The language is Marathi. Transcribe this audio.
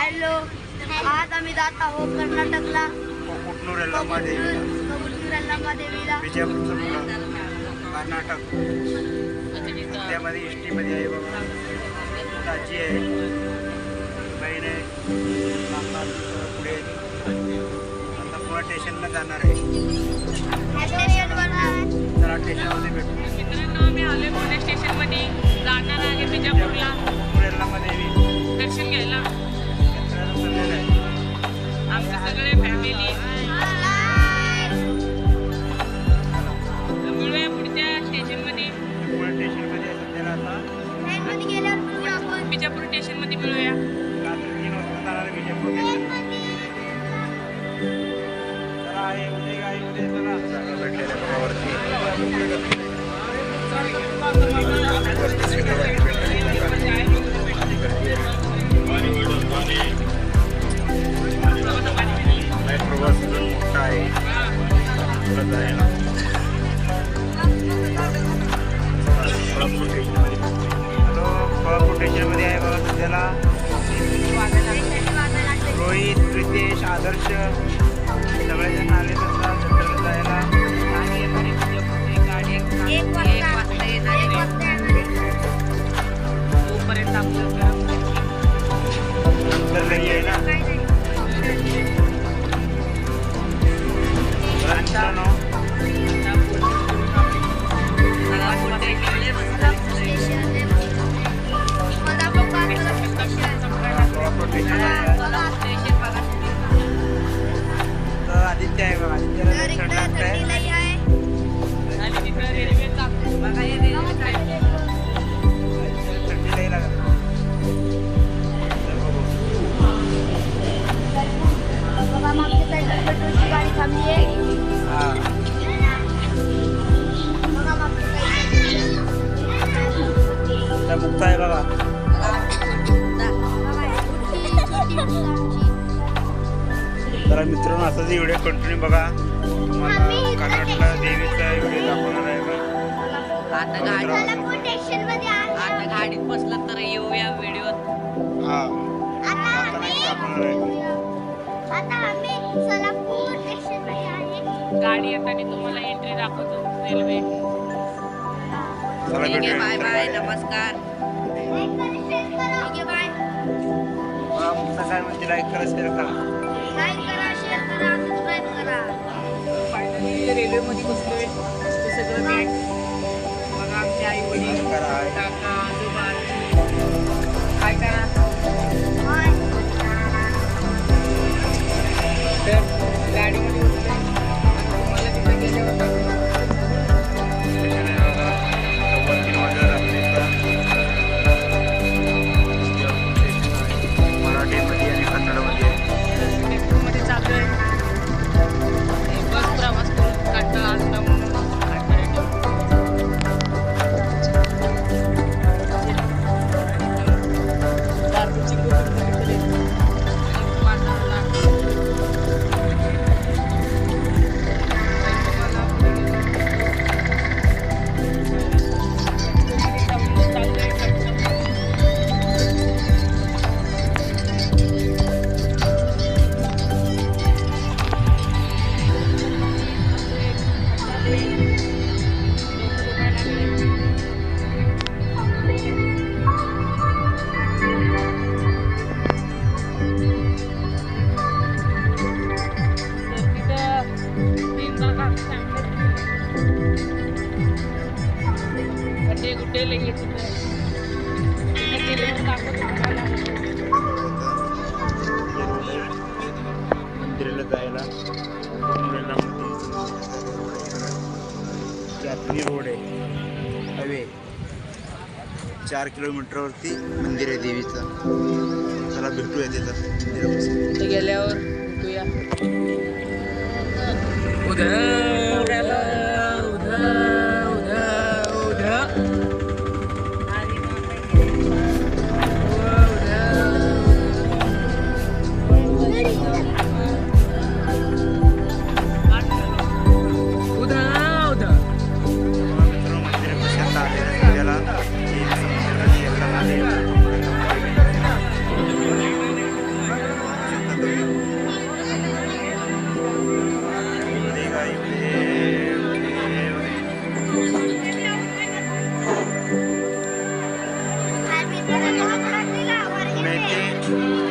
हॅलो, आज आम्ही जात आहोत कर्नाटकला कोकुटनूर यल्लम्मा देवीला, विजयपूरचं पुढं कर्नाटक. त्यामध्ये इष्टीमध्ये आहे बघा, आजी आहे, बहीण आहे, पुढे आता पुन्हा स्टेशनला जाणार आहे. चला स्टेशनमध्ये भेटू. मित्रांनो, आम्ही आले पुणे स्टेशनमध्ये, जाणार आहे विजयपूरला कोकुटनूर यल्लम्मा देवी दर्शन घ्यायला. चाललेलं आहे. आमचे सगळे फॅमिली मिळूया पुढच्या स्टेशनमध्ये. पुणे स्टेशनमध्ये सध्याला आता विजापूर स्टेशनमध्ये मिळूया. रात्री 3 वाजता जाणार आहे विजयपूर स्टेशनमध्ये. चला आहे उद्या गाई उद्या चला जागा भेटलेल्या गावावरती. प्रवास मोठा आहे पुढे जायला. कोल्हापूर स्टेशनमध्ये आहे बघा सध्याला. रोहित, प्रितेश, आदर्श सगळेजण आले असतात जत्रेला जायला. तोपर्यंत आपलं नंतर लई आहे ना. आदित्य आहे बघा, आदित्यला दर्शन लागतंय. थंडी लई लागत. गाडी थांबली आहे. हा त्या मुक्त आहे बघा. तर मित्रांनो असाच व्हिडिओ कंटिन्यू बघा. मला कर्नाटकला देवीचा व्हिडिओ दाखवणार आहे का. आता गाडीत बसला तर येऊया व्हिडिओत. हा आता नाही दाखवणार आहे. गाडी येताना तुम्हाला एंट्री दाखवतो रेल्वे. चला भेटूया. बाय बाय, नमस्कार. मला मुक्त काय म्हणते, लाईक करा, शेअर करा. फायनली रेल्वेमध्ये बसलोय. ते सगळं बॅग बघा, आमचे आई वडील, करा. काका, आजोबा, काय करा. तर गाडीमध्ये बसलोय. मला तिथे गेल्यावर स्टेशन आहे बघा. 3 वाजता रात्रीचा स्टेशन आहे. मराठीमध्ये आणि कन्नडमध्ये आहे. टेम्पोमध्ये चालू आहे. बस प्रवास करून कंटाळा आलता म्हणून दारूची गोष्ट गुड्डे लगे मंदिराला जायला यात्री रोड आहे, हायवे. 4 किलोमीटरवरती मंदिर आहे देवीचं. चला भेटूया तिथं मंदिरापासून. गेल्यावर भेटूया. उधर उधर आहे